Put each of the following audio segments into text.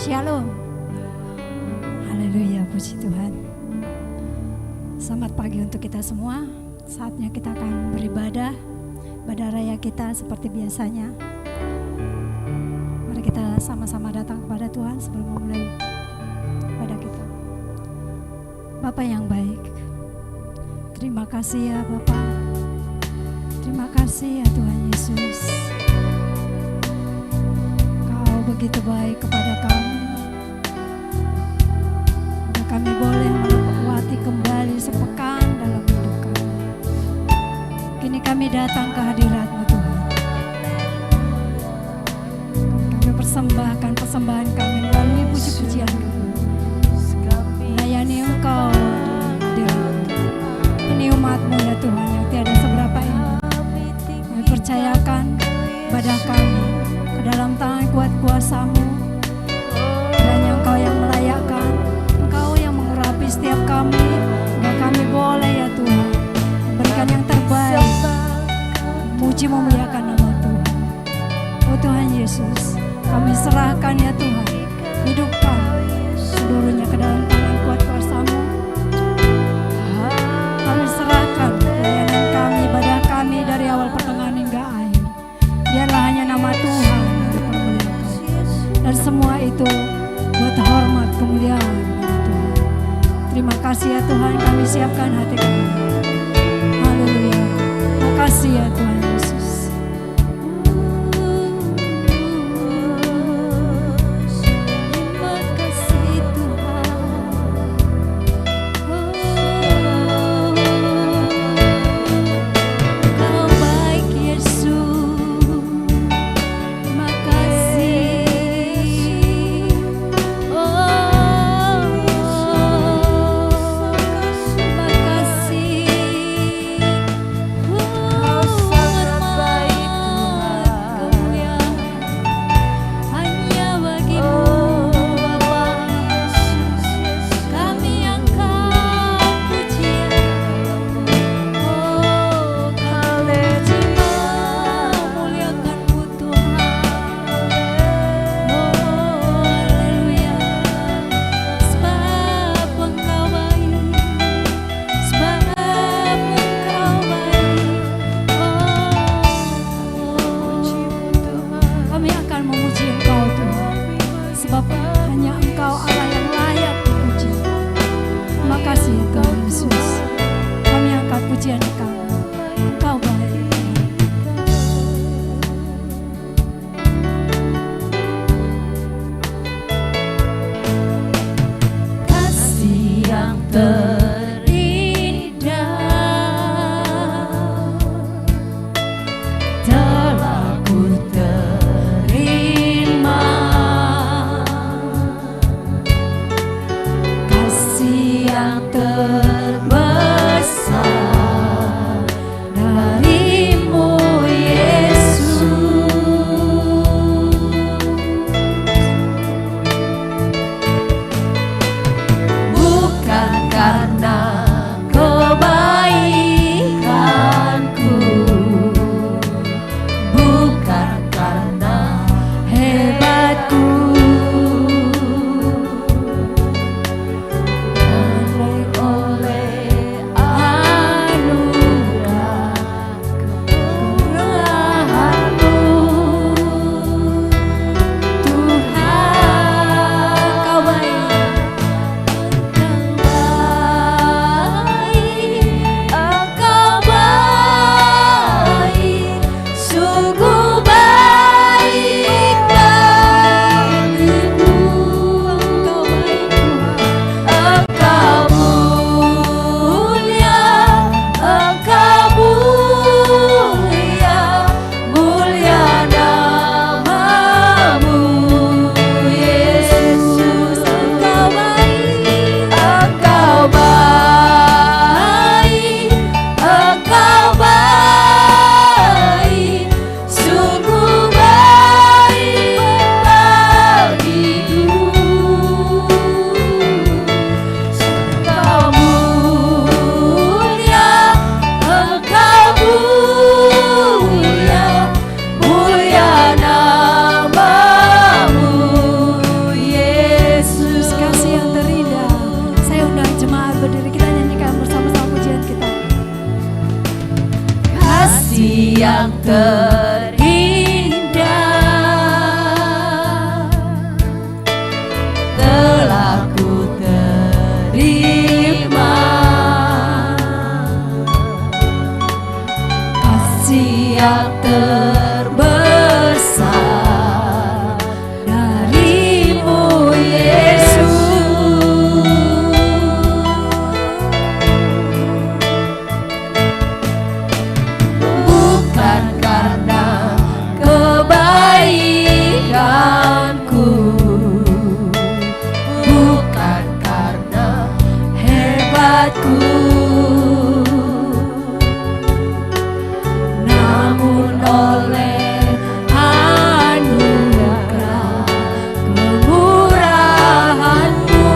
Shalom. Haleluya, puji Tuhan. Selamat pagi untuk kita semua. Saatnya kita akan beribadah, ibadah raya kita seperti biasanya. Mari kita sama-sama datang kepada Tuhan sebelum memulai ibadah kita. Bapa yang baik, terima kasih ya Bapa. Terima kasih ya Tuhan Yesus. Kau begitu baik kepada kami. Kami boleh melewati kembali sepekan dalam hidup kami. Kini kami datang ke hadirat-Mu Tuhan. Kami persembahkan persembahan kami melalui puji-pujian kami. Melayani Engkau di hadirat-Mu. Ini umat-Mu ya Tuhan yang tiada seberapa ini. Kami percayakan ibadah kami ke dalam tangan kuat kuasa-Mu. Kiranya Engkau yang melayakkan, setiap kami, agar kami boleh ya Tuhan berikan yang terbaik, puji memuliakan nama Tuhan. Oh Tuhan Yesus, kami serahkan ya Tuhan hidup kami seluruhnya ke dalam tangan kuat kuasa-Mu. Kami serahkan pelayanan kami, ibadah kami dari awal pertengahan hingga akhir. Biarlah hanya nama Tuhan yang dipermuliakan, dan semua itu buat hormat kemuliaan. Terima kasih ya Tuhan, kami siapkan hati kami. Haleluya. Terima kasih ya Tuhan Yesus. Terima kasih Tuhan. Kau baik Yesus. Terima kasih. Oleh yang terindah telah ku terima, kasih yang terbesar darimu Yesus. Bukan karena kebaikanku, bukan karena hebatku, namun oleh anugerah kemurahan-Mu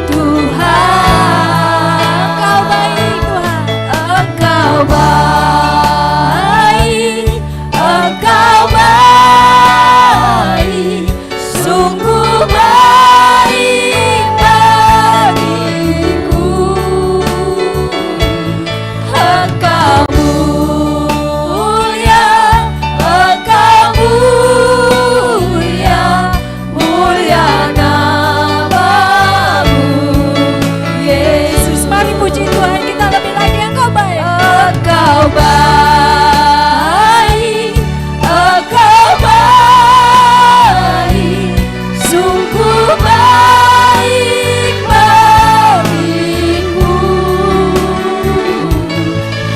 Tuhan. Engkau baik Tuhan, Engkau baik, Engkau baik, sungguh baik bagiku. Engkau mulia, Engkau mulia, mulia nama-Mu Yesus. Mari puji Tuhan kita lebih lagi. Engkau baik. Engkau baik, Engkau baik, sungguh baik bagiku.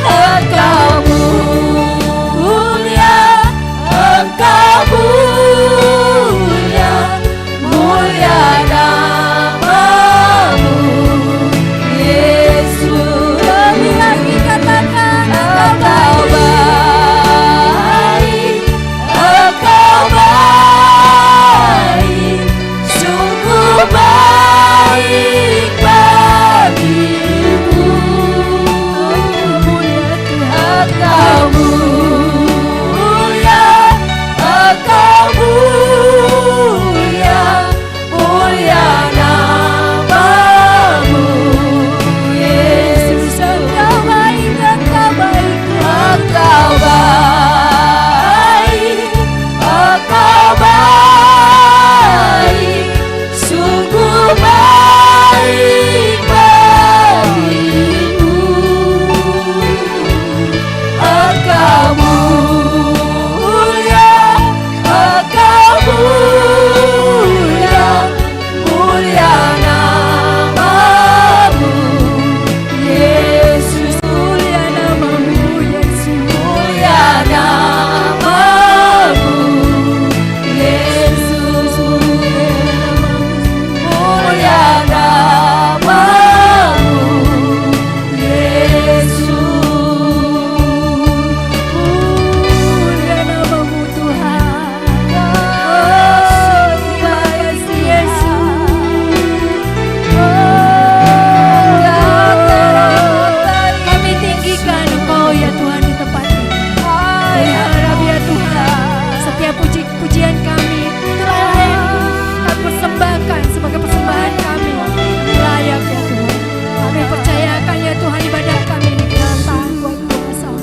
Engkau mulia, Engkau mulia, mulia nama-Mu Yesus. Lebih lagi katakan Engkau baik, Engkau baik, sungguh baik bagiku. Engkau mulia, Engkau mulia, mulia nama-Mu Yesus. Engkau baik, Engkau baik. Engkau baik, Engkau baik, sungguh baik bagiku. Engkau mulia, Engkau mulia, mulia nama-Mu Yesus. Mulia nama-Mu Yesus. Mulia nama-Mu Yesus. Mulia nama-Mu Yesus. Mulia nama-Mu Tuhan. Terima kasih Yesus. Kami tinggikan Engkau ya Tuhan di tempat ini. Ya Rabbi ya Tuhan, setiap pujian kami telah layak kami persembahkan sebagai persembahan kami. Layak ya Tuhan. Kami percayakan ya Tuhan ibadah kami ini ke dalam tangan Tuhan kuasa.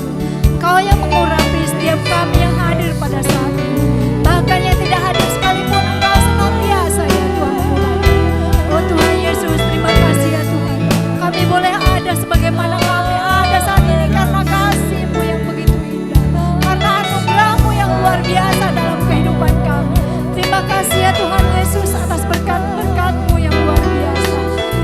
Engkau yang mengurapi setiap kami yang hadir pada saat ini. Bahkan yang tidak hadir sekalipun Engkau senantiasa ya Tuhan mengurapi. Oh Tuhan Yesus, terima kasih ya Tuhan. Kami boleh ada sebagaimana kami ada saat ini karena kasih-Mu yang begitu indah, karena anugerah-Mu yang luar biasa dalam kehidupan kami. Terima kasih ya Tuhan Yesus atas berkat-berkat-Mu yang luar biasa.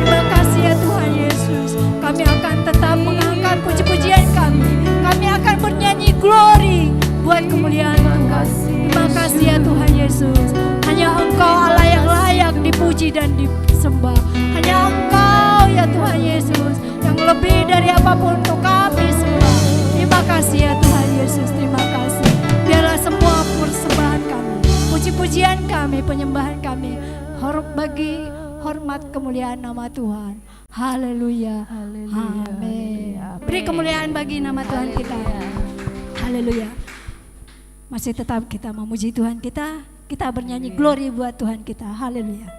Terima kasih ya Tuhan Yesus. Kami akan tetap mengangkat puji-pujian kami. Kami akan bernyanyi glory buat kemuliaan Engkau. Terima kasih ya Tuhan Yesus. Hanya Engkau Allah yang layak dipuji dan disembah. Hanya Engkau ya Tuhan Yesus yang lebih dari apapun untuk kami sembah. Terima kasih ya Tuhan Yesus. Terima kasih. Biarlah semua persembahan kami, puji-pujian kami, penyembahan kami bagi hormat kemuliaan nama Tuhan. Haleluya. Amin. Beri kemuliaan bagi nama Tuhan kita. Haleluya. Masih tetap kita memuji Tuhan kita. Kita bernyanyi glory buat Tuhan kita. Haleluya.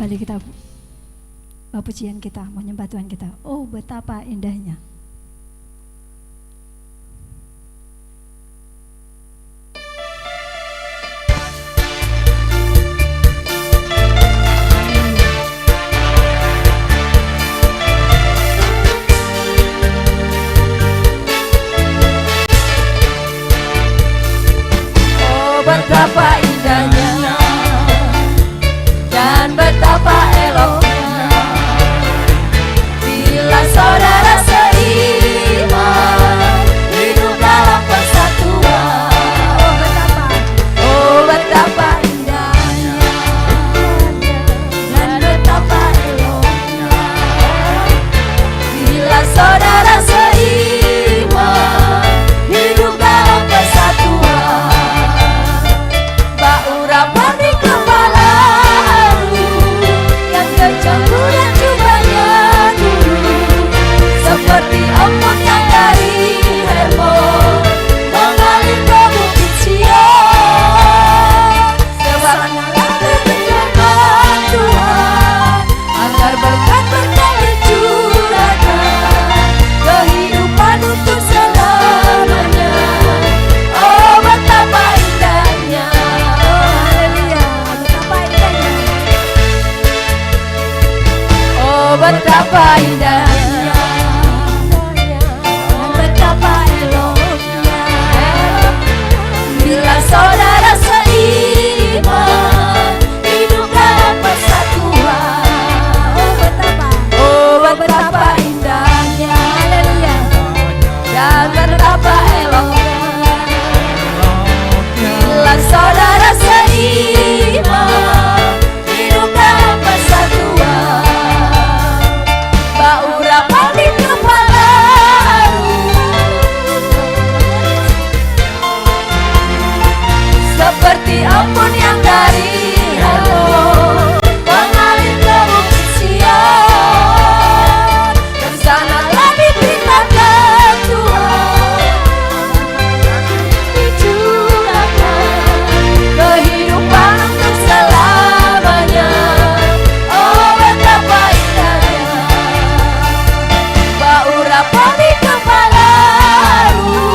kembali kita pujian kita, menyembah Tuhan kita. Oh betapa indahnya. Betapa indahnya dan betapa eloknya bila saudara seiman hidup dalam persatuan. Oh betapa indahnya dan betapa eloknya bila saudara seiman hidup dalam persatuan. Urapan di kepala haru yang tercampur dan jubahnya dulu seperti embun yang dari Hermon mengalir ke bukit Sion. Semangatlah berdoa Tuhan agar berkat-berkat dicurahkan kehidupan untuk selamanya. Oh betapa indahnya. Betapa indahnya dan betapa eloknya bila saudara seiman hidup dalam persatuan. Oh betapa indahnya dan betapa eloknya bila saudara seiman hidup dalam persatuan. Urapan di kepala seperti embun yang dari Hermon mengalir ke bukit Sion. Dan sanalah diberitakan Tuhan dicurahkan kehidupan untuk selamanya. Oh betapa indahnya urapan di kepala haru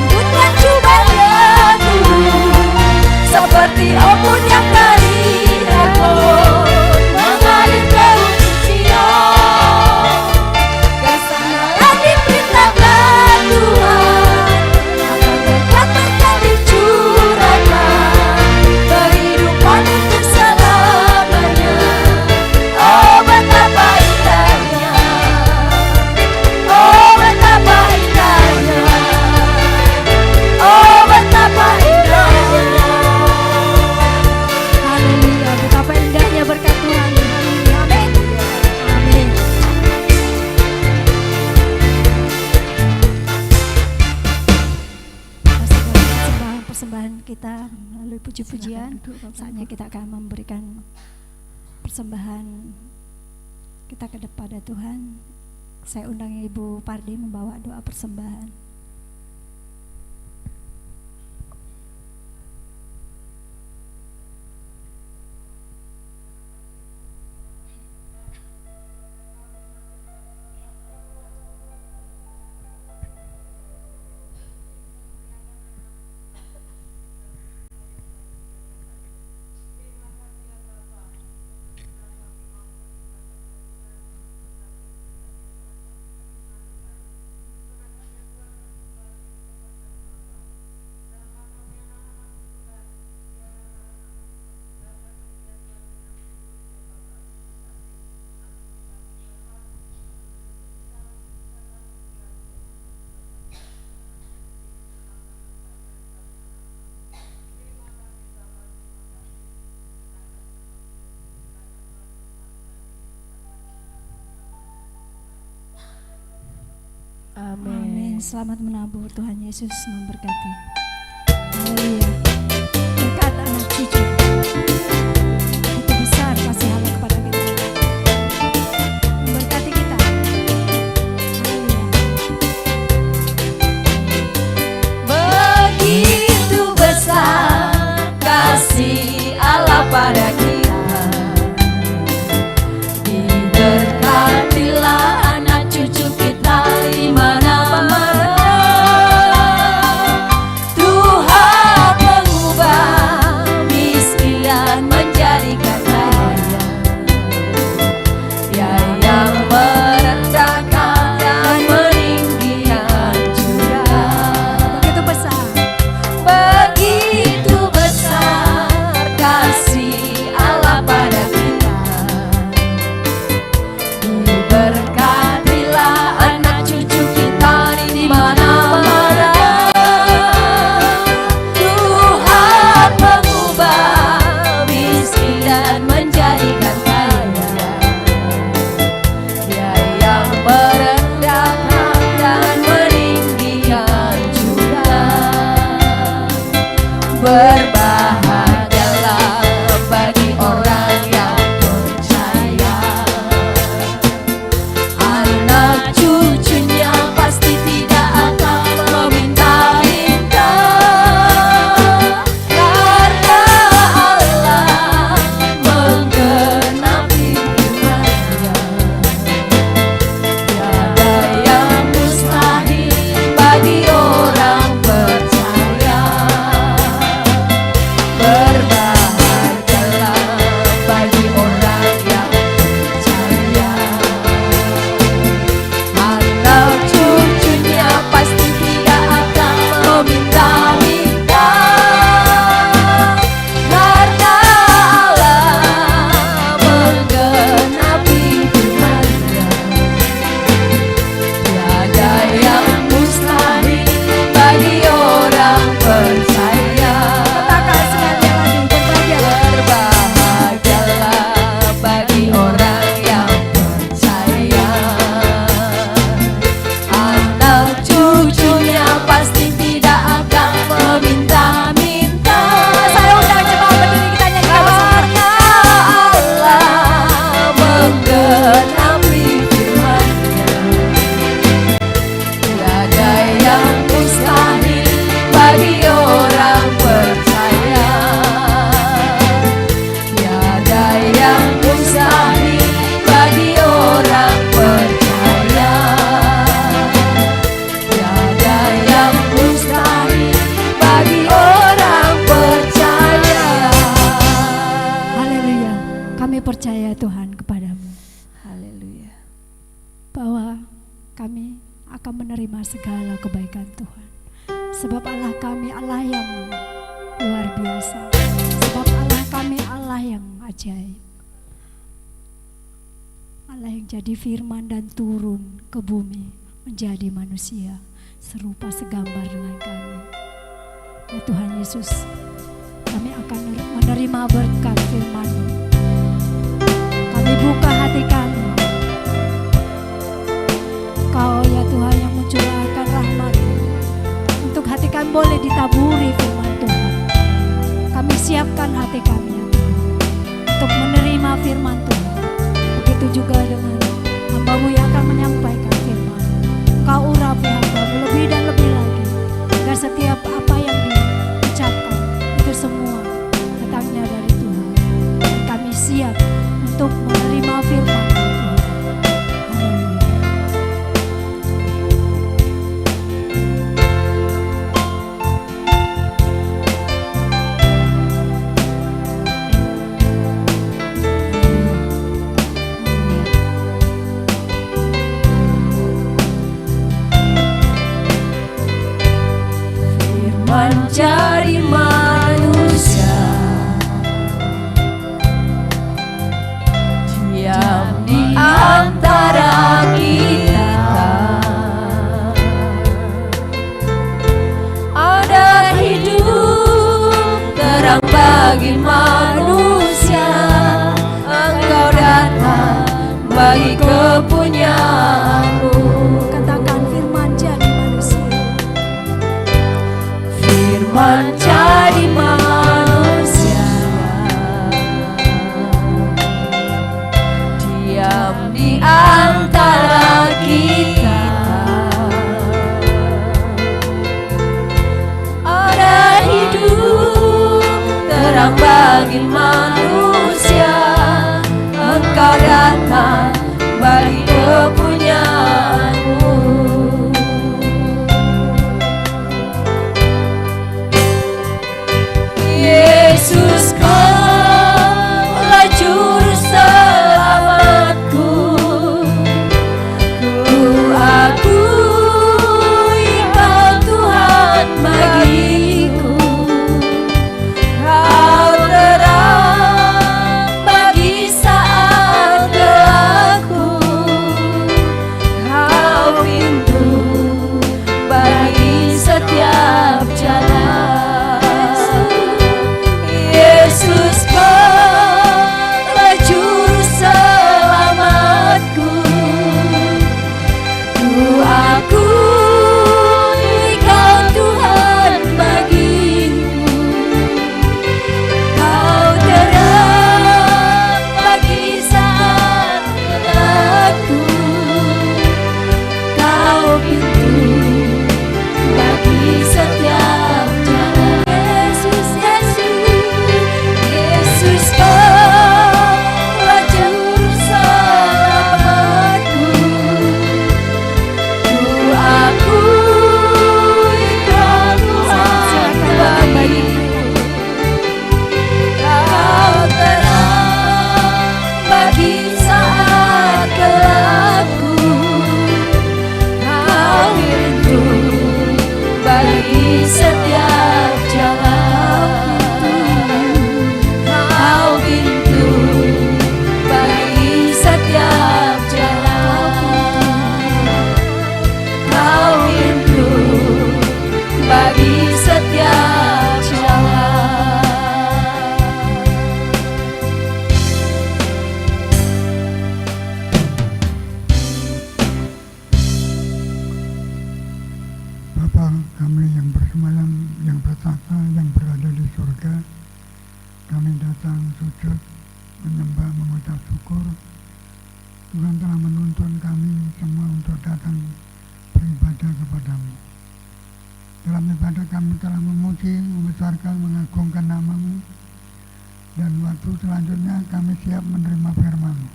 bukan jubahnya dulu seperti embun yang dari Hermon mengalir ke bukit Sion. Dan sanalah diberitakan Tuhan akan berkat-berkat dicurahkan kehidupan untuk selamanya. Oh betapa indahnya. Oh betapa indahnya. Oh betapa indahnya. Haleluya, betapa indahnya berkat Tuhan. Amin. Amin. Persembahan kita melalui puji-pujian. Saatnya kita akan memberikan persembahan kita kepada Tuhan. Saya undang Ibu Pardi membawa doa persembahan. Amin. Selamat menabur, Tuhan Yesus memberkati. Haleluya. Berkat anak cucu. Itu besar kasih Allah kepada kita. Memberkati kita. Haleluya. Begitu besar kasih Allah pada kita. percaya Tuhan kepadamu, Haleluya. bahwa kami akan menerima segala kebaikan Tuhan. Sebab Allah kami Allah yang luar biasa. Sebab Allah kami Allah yang ajaib. Allah yang jadi firman dan turun ke bumi menjadi manusia serupa segambar dengan kami. Ya Tuhan Yesus, kami akan menerima berkat firman-Mu. Kami buka hati kami. Kau ya Tuhan yang mencurahkan rahmat untuk hati kami boleh ditaburi firman Tuhan. Kami siapkan hati kami ya Tuhan, untuk menerima firman Tuhan. Begitu juga dengan hamba-Mu yang akan menyampaikan firman. Kau urapi hamba-Mu lebih dan lebih lagi, agar setiap apa yang diucapkan itu semua datangnya dari Tuhan. Dan kami siap untuk menerima firman Tuhan. Haleluya. Menjadi manusia, diam di antara kita. Ada hidup terang bagi manusia. Engkau datang bagi kepunyaan-Mu. Katakan firman jadi manusia. Menjadi manusia, diam di antara kita. Ada hidup terang bagi manusia. Engkau datang bagi kepunyaan-Mu. Yesus, Kaulah juru selamatku. Ku akui Kau Tuhan bagiku. Kau terang bagi saat gelapku. Kau pintu bagi setiap jalan. Yesus, Kaulah juru selamatku. Ku akui Kau Tuhan bagiku. Kau terang bagi saat gelapku. Kau pintu bagi setiap jalan. Yesus, Yesus, Kaulah juru selamatku. Ku akui Kau Tuhan bagiku. Kau terang bagi saat gelapku. Kau pintu bagi setiap jalan. Kau pintu bagi setiap jalan. Kau pintu bagi setiap jalan. Bapa kami yang bersemalam, yang bertata, yang berada di surga, kami datang sujud, menyembah, mengucap syukur. Tuhan telah menuntun kami semua untuk datang beribadah kepada-Mu. Dalam ibadah kami telah memuji, membesarkan, mengagungkan nama-Mu. Dan waktu selanjutnya kami siap menerima firman-Mu.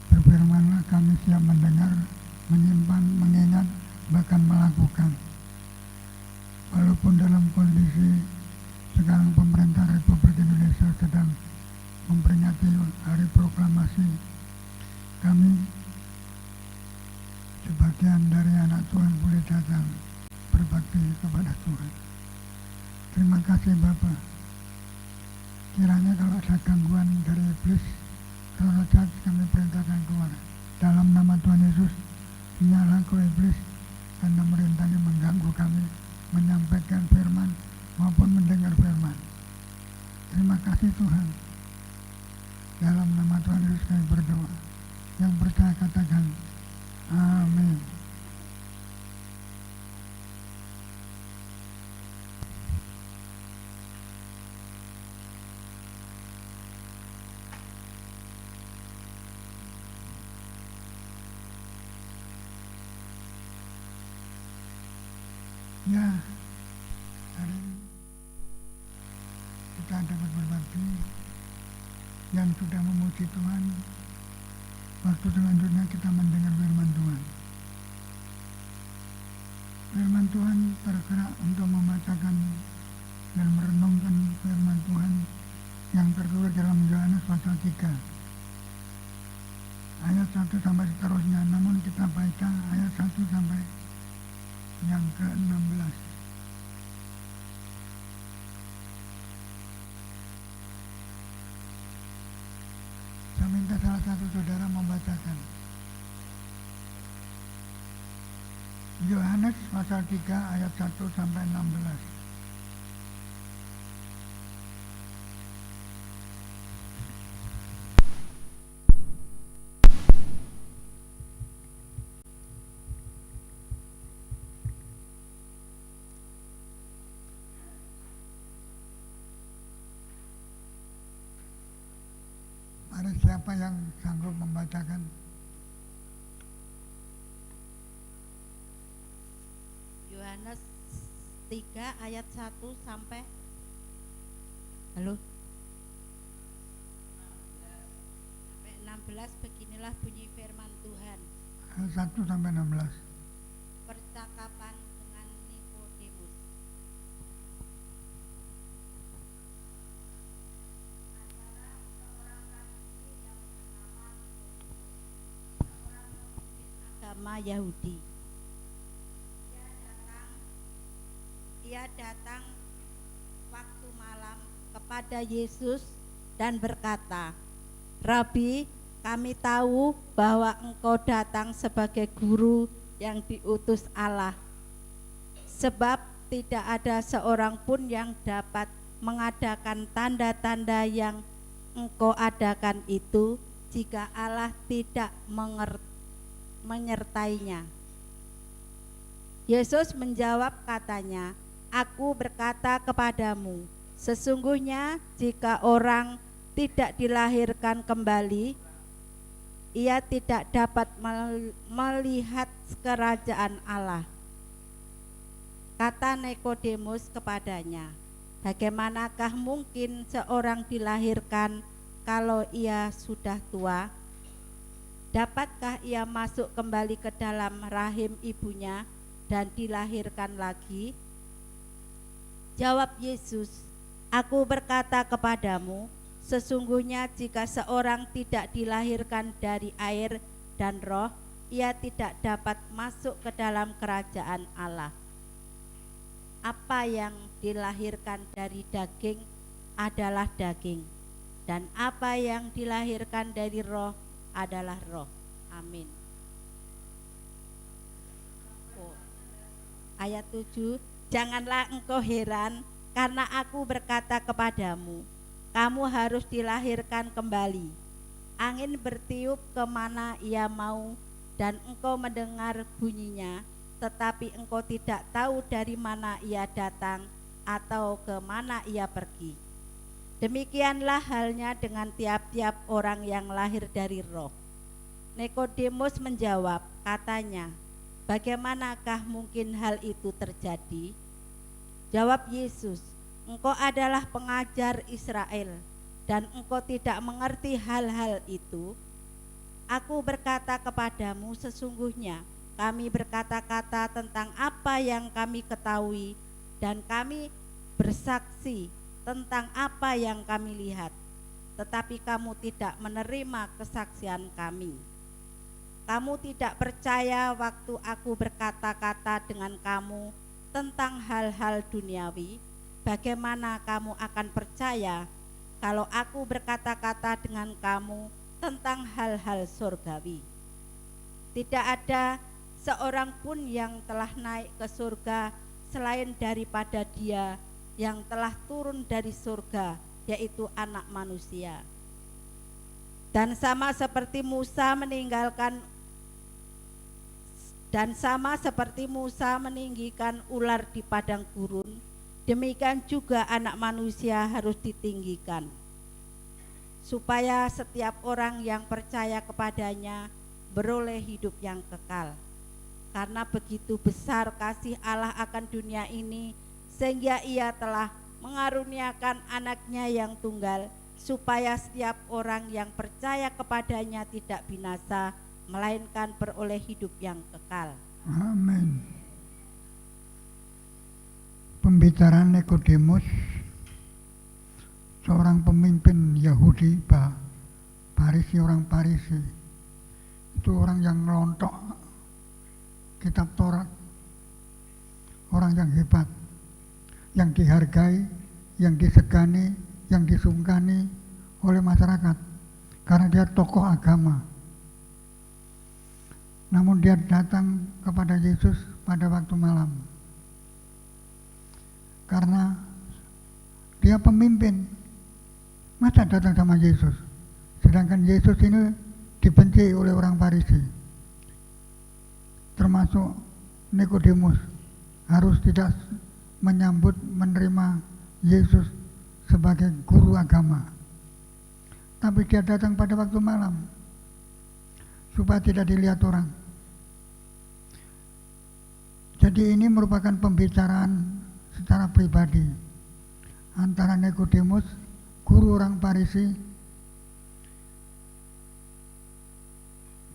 Berfirmanlah, kami siap mendengar, menyimpan, mengingat, bahkan melakukan. Walaupun dalam kondisi sekarang pemerintah Republik Indonesia sedang memperingati Hari Proklamasi Kiranya kalau ada gangguan dari iblis, roh jahat kami perintahkan keluar. Dalam nama Tuhan Yesus, nyala kau iblis, karena merintahnya mengganggu kami, menyampaikan firman maupun mendengar firman. Terima kasih Tuhan. Dalam nama Tuhan Yesus kami berdoa. Yang percaya katakan, amin. Ya, hari ini kita dapat berbakti yang sudah memuji Tuhan. Waktu selanjutnya kita mendengar firman Tuhan. Firman Tuhan bergerak untuk membacakan dan merenungkan firman Tuhan yang tertulis dalam Yohanes pasal 3 ayat 1 sampai seterusnya. Namun kita baca ayat 1 sampai yang ke-16. Saya minta salah satu saudara membacakan Yohanes pasal 3 ayat 1 sampai 16. Ada siapa yang sanggup membacakan? Yohanes 3 ayat 1 sampai sampai 16. Beginilah bunyi firman Tuhan. Ayat 1 sampai 16. Percakapan dengan Nikodemus. Agama Yahudi. Ia datang waktu malam kepada Yesus dan berkata, "Rabi, kami tahu bahwa engkau datang sebagai guru yang diutus Allah. Sebab tidak ada seorang pun yang dapat mengadakan tanda-tanda yang engkau adakan itu jika Allah tidak menyertainya." Yesus menjawab katanya, "Aku berkata kepadamu, sesungguhnya jika orang tidak dilahirkan kembali, ia tidak dapat melihat kerajaan Allah." Kata Nikodemus kepadanya, "Bagaimanakah mungkin seorang dilahirkan kalau ia sudah tua? Dapatkah ia masuk kembali ke dalam rahim ibunya dan dilahirkan lagi?" Jawab Yesus, "Aku berkata kepadamu, sesungguhnya jika seorang tidak dilahirkan dari air dan roh, ia tidak dapat masuk ke dalam kerajaan Allah. Apa yang dilahirkan dari daging adalah daging, dan apa yang dilahirkan dari roh adalah roh." Amin. Ayat 7, "Janganlah engkau heran, karena aku berkata kepadamu, kamu harus dilahirkan kembali. Angin bertiup kemana ia mau, dan engkau mendengar bunyinya, tetapi engkau tidak tahu dari mana ia datang atau ke mana ia pergi. Demikianlah halnya dengan tiap-tiap orang yang lahir dari roh." Nikodemus menjawab, katanya, "Bagaimanakah mungkin hal itu terjadi?" Jawab Yesus, "Engkau adalah pengajar Israel, dan engkau tidak mengerti hal-hal itu? Aku berkata kepadamu, sesungguhnya kami berkata-kata tentang apa yang kami ketahui, dan kami bersaksi tentang apa yang kami lihat, tetapi kamu tidak menerima kesaksian kami. Kamu tidak percaya waktu aku berkata-kata dengan kamu tentang hal-hal duniawi. Bagaimana kamu akan percaya kalau aku berkata-kata dengan kamu tentang hal-hal surgawi. Tidak ada seorang pun yang telah naik ke surga selain daripada Dia yang telah turun dari surga, yaitu Anak Manusia. Dan sama seperti Musa meninggikan ular di padang gurun, demikian juga Anak Manusia harus ditinggikan, supaya setiap orang yang percaya kepadanya beroleh hidup yang kekal. Karena begitu besar kasih Allah akan dunia ini, sehingga Ia telah mengaruniakan Anaknya yang tunggal, supaya setiap orang yang percaya kepadanya tidak binasa, melainkan beroleh hidup yang kekal. Amin. Pembicaraan Nikodemus, seorang pemimpin Yahudi, Farisi, orang Farisi, itu orang yang ngelontok kitab Taurat, orang yang hebat, yang dihargai, yang disegani, yang disungkani oleh masyarakat karena dia tokoh agama. Namun dia datang kepada Yesus pada waktu malam karena dia pemimpin. Masa datang sama Yesus, sedangkan Yesus ini dibenci oleh orang Farisi, termasuk Nikodemus, harus tidak menerima Yesus sebagai guru agama. Tapi dia datang pada waktu malam supaya tidak dilihat orang. Jadi ini merupakan pembicaraan secara pribadi antara Nikodemus, guru orang Farisi,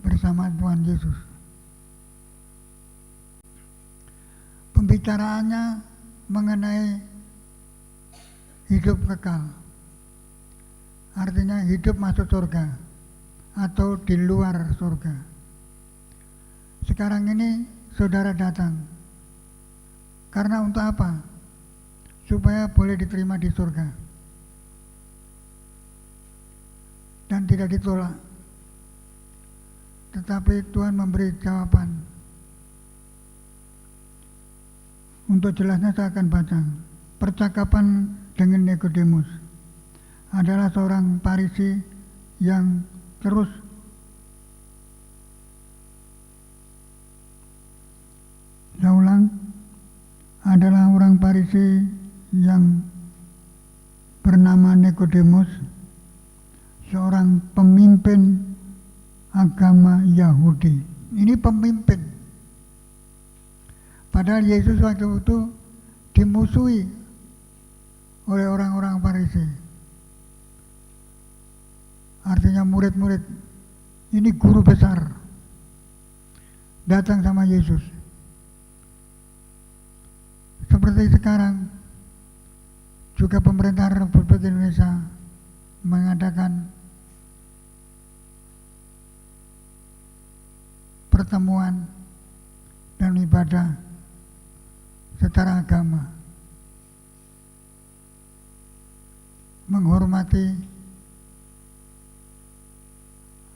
bersama Tuhan Yesus. Pembicaraannya mengenai hidup kekal, artinya hidup masuk surga atau di luar surga. Sekarang ini saudara datang karena untuk apa? Supaya boleh diterima di surga dan tidak ditolak. Tetapi Tuhan memberi jawaban. Untuk jelasnya saya akan baca. Percakapan dengan Nikodemus adalah seorang Farisi yang terus saya ulang, adalah orang Farisi yang bernama Nikodemus, seorang pemimpin agama Yahudi. Ini pemimpin. Padahal Yesus waktu itu dimusuhi oleh orang-orang Farisi. Artinya murid-murid, ini guru besar, datang sama Yesus. Seperti sekarang juga pemerintah Republik Indonesia mengadakan pertemuan dan ibadah secara agama, menghormati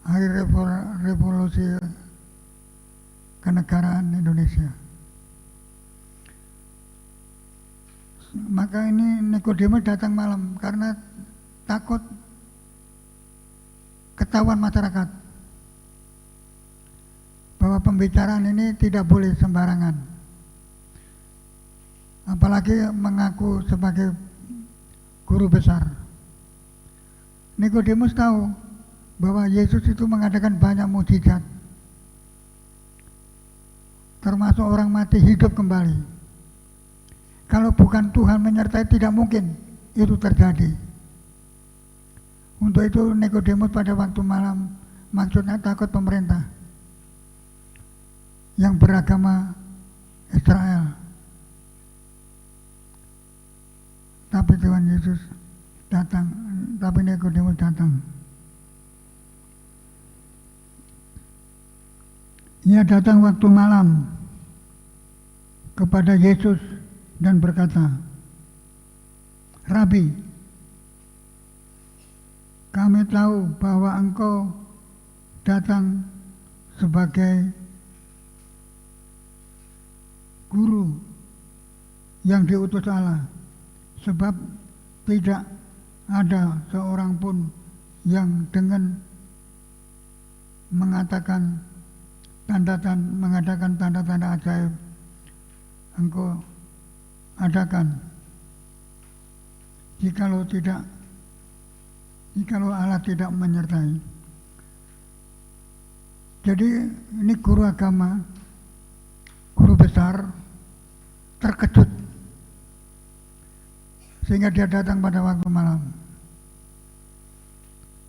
hari revolusi kenegaraan Indonesia. Maka ini Nikodemus datang malam karena takut ketahuan masyarakat bahwa pembicaraan ini tidak boleh sembarangan, apalagi mengaku sebagai guru besar. Nikodemus tahu bahwa Yesus itu mengadakan banyak mukjizat, termasuk orang mati hidup kembali. Kalau bukan Tuhan menyertai, tidak mungkin itu terjadi. Untuk itu Nikodemus pada waktu malam, maksudnya takut pemerintah yang beragama Israel. Tapi Tuhan Yesus datang, tapi Nikodemus datang. Ia datang waktu malam kepada Yesus dan berkata, "Rabi, kami tahu bahwa Engkau datang sebagai guru yang diutus Allah, sebab tidak ada seorang pun yang dengan mengadakan tanda-tanda ajaib Engkau adakan jikalau Allah tidak menyertai. Jadi ini guru agama, guru besar terkejut sehingga dia datang pada waktu malam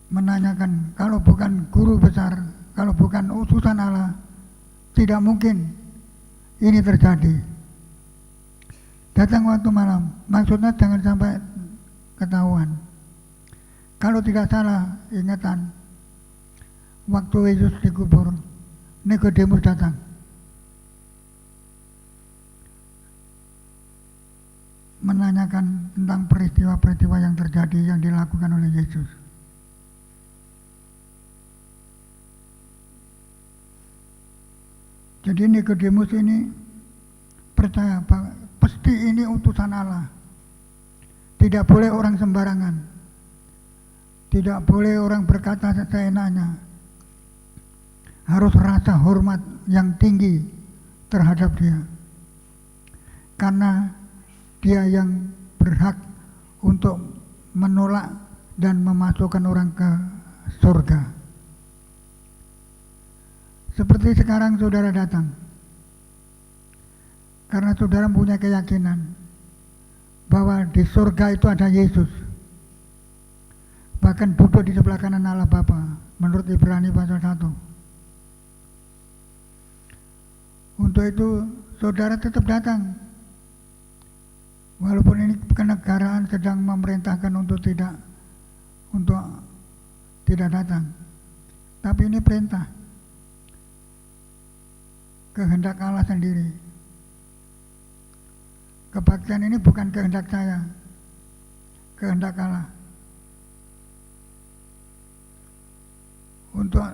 menanyakan, kalau bukan guru besar, kalau bukan utusan Allah, tidak mungkin ini terjadi. Datang waktu malam, maksudnya jangan sampai ketahuan. Kalau tidak salah ingatan, waktu Yesus dikubur, Nikodemus datang. Menanyakan tentang peristiwa-peristiwa yang terjadi yang dilakukan oleh Yesus. Jadi Nikodemus ini percaya bahwa pasti ini utusan Allah. Tidak boleh orang sembarangan. Tidak boleh orang berkata seenaknya. Harus rasa hormat yang tinggi terhadap dia. Karena dia yang berhak untuk menolak dan memasukkan orang ke surga. Seperti sekarang saudara datang, karena saudara punya keyakinan bahwa di surga itu ada Yesus, bahkan duduk di sebelah kanan Allah Bapa, menurut Ibrani pasal 1. Untuk itu saudara tetap datang, walaupun ini kenegaraan sedang memerintahkan untuk tidak datang, tapi ini perintah. Kehendak Allah sendiri. Kebaktian ini bukan kehendak saya, kehendak Allah. Untuk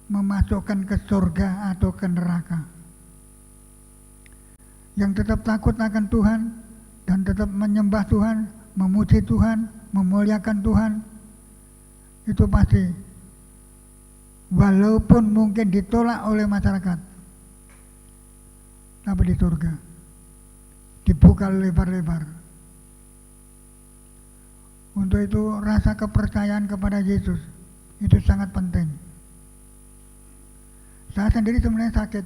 memasukkan ke surga atau ke neraka. Yang tetap takut akan Tuhan dan tetap menyembah Tuhan, memuji Tuhan, memuliakan Tuhan, itu pasti. Walaupun mungkin ditolak oleh masyarakat, tapi di surga dibuka lebar-lebar. Untuk itu rasa kepercayaan kepada Yesus itu sangat penting. Saya sendiri sebenarnya sakit.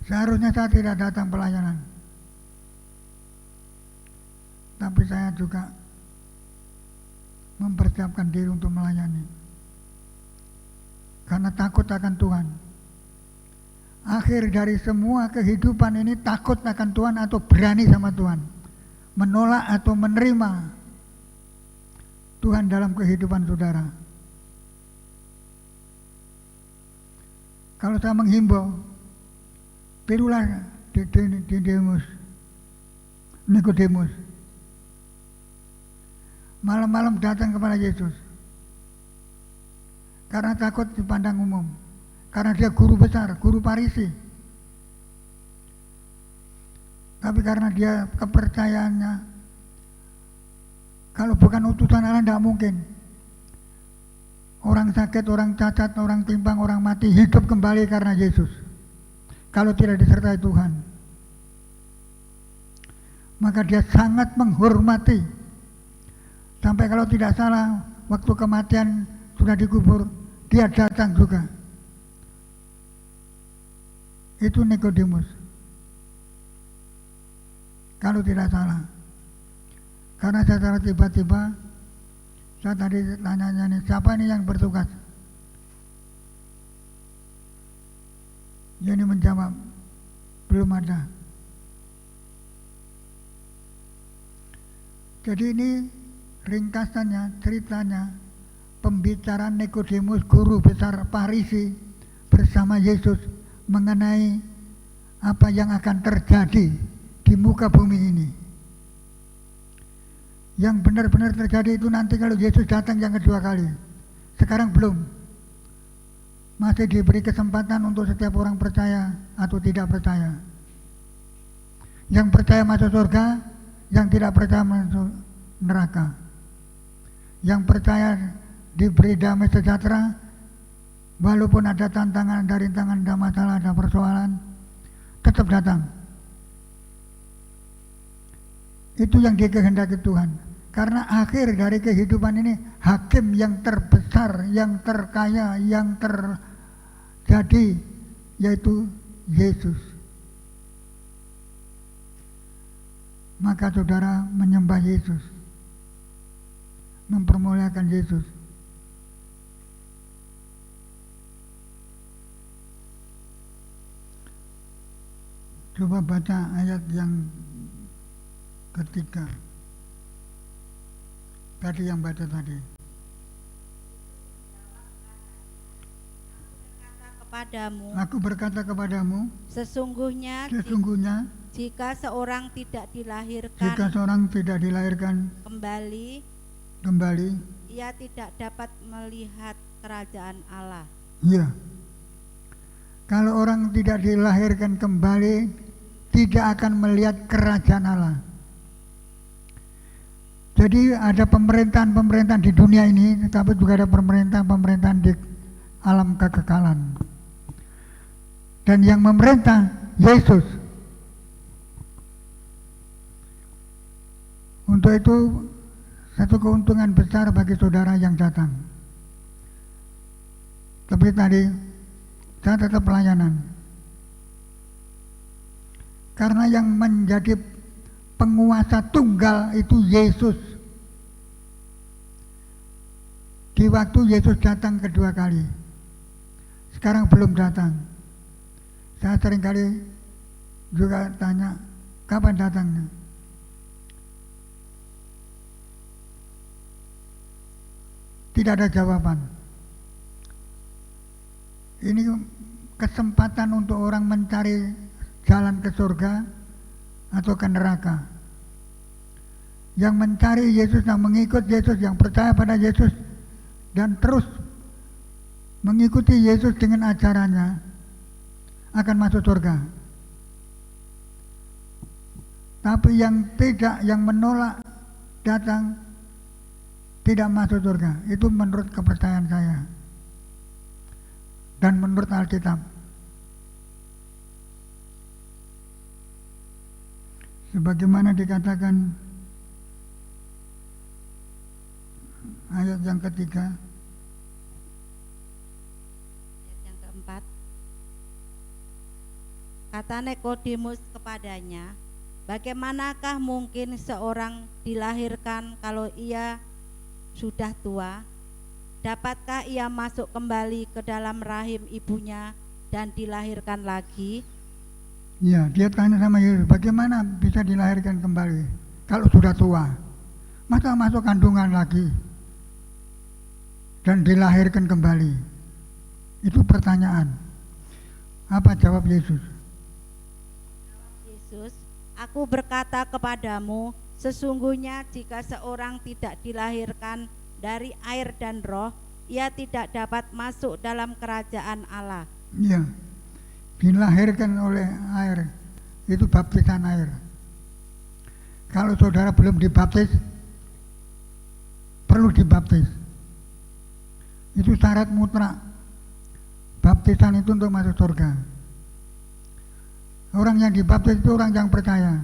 Seharusnya saya tidak datang pelayanan, tapi saya juga mempersiapkan diri untuk melayani karena takut akan Tuhan. Akhir dari semua kehidupan ini takut akan Tuhan atau berani sama Tuhan, menolak atau menerima Tuhan dalam kehidupan saudara. Kalau saya menghimbau, tirulah Nikodemus. Malam-malam datang kepada Yesus karena takut dipandang umum, karena dia guru besar, guru Farisi. Tapi karena dia kepercayaannya, kalau bukan utusan Allah tidak mungkin orang sakit, orang cacat, orang timpang, orang mati hidup kembali karena Yesus kalau tidak disertai Tuhan. Maka dia sangat menghormati. Sampai kalau tidak salah, waktu kematian sudah dikubur, dia datang juga. Itu Nikodemus. Kalau tidak salah. Karena secara tiba-tiba, saya tadi tanya nih, siapa ini yang bertugas? Dia ini menjawab, belum ada. Jadi ini ringkasannya, ceritanya, pembicaraan Nikodemus, guru besar Farisi bersama Yesus mengenai apa yang akan terjadi di muka bumi ini. Yang benar-benar terjadi itu nanti kalau Yesus datang yang kedua kali. Sekarang belum. Masih diberi kesempatan untuk setiap orang percaya atau tidak percaya. Yang percaya masuk surga, yang tidak percaya masuk neraka. Yang percaya diberi damai sejahtera, walaupun ada tantangan, ada rintangan, ada masalah, ada persoalan, tetap datang. Itu yang dikehendaki Tuhan. Karena akhir dari kehidupan ini, hakim yang terbesar, yang terkaya, yang terjadi, yaitu Yesus. Maka saudara menyembah Yesus, mempermuliakan Yesus. Coba baca ayat yang ketiga. Tadi yang baca tadi. Aku berkata kepadamu, sesungguhnya jika seorang tidak dilahirkan kembali, ia tidak dapat melihat kerajaan Allah. Iya. Kalau orang tidak dilahirkan kembali, tidak akan melihat kerajaan Allah. Jadi ada pemerintahan-pemerintahan di dunia ini, tapi juga ada pemerintahan-pemerintahan di alam kekekalan. Dan yang memerintah Yesus. Untuk itu satu keuntungan besar bagi saudara yang datang. Tapi tadi saya tetap pelayanan. Karena yang menjadi penguasa tunggal itu Yesus. Di waktu Yesus datang kedua kali, sekarang belum datang. Saya seringkali juga tanya, kapan datangnya? Tidak ada jawaban. Ini kesempatan untuk orang mencari jalan ke surga atau ke neraka. Yang mencari Yesus, yang mengikut Yesus, yang percaya pada Yesus dan terus mengikuti Yesus dengan ajarannya akan masuk surga. Tapi yang tidak, yang menolak datang, tidak masuk surga. Itu menurut kepercayaan saya dan menurut Alkitab. Sebagaimana dikatakan ayat yang ketiga, ayat yang keempat, kata Nikodemus kepadanya, bagaimanakah mungkin seorang dilahirkan kalau ia sudah tua? Dapatkah ia masuk kembali ke dalam rahim ibunya dan dilahirkan lagi? Ya, dia tanya sama Yesus, bagaimana bisa dilahirkan kembali kalau sudah tua? Masa masuk kandungan lagi dan dilahirkan kembali? Itu pertanyaan. Apa jawab Yesus? Yesus, aku berkata kepadamu, sesungguhnya jika seorang tidak dilahirkan dari air dan roh, ia tidak dapat masuk dalam kerajaan Allah. Ya, dilahirkan oleh air, itu baptisan air. Kalau saudara belum dibaptis, perlu dibaptis. Itu syarat mutlak. Baptisan itu untuk masuk surga. Orang yang dibaptis itu orang yang percaya.